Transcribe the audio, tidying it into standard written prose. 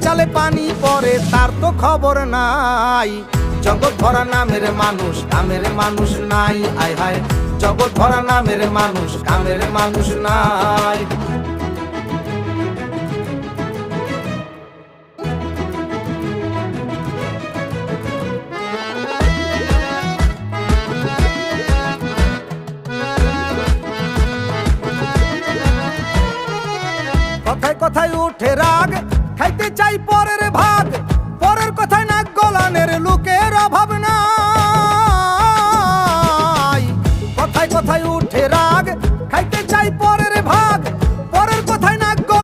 চালে পানি পড়ে তার তো খবর নাই। জগৎ ভরা নামের মানুষ কামের মানুষ নাই, আয় হায় জগৎ ভরা নামের মানুষ কামের মানুষ নাই। কথায় কথায় উঠে রাগ, খাইতে চাই পরের ভাগ, পরের কথায়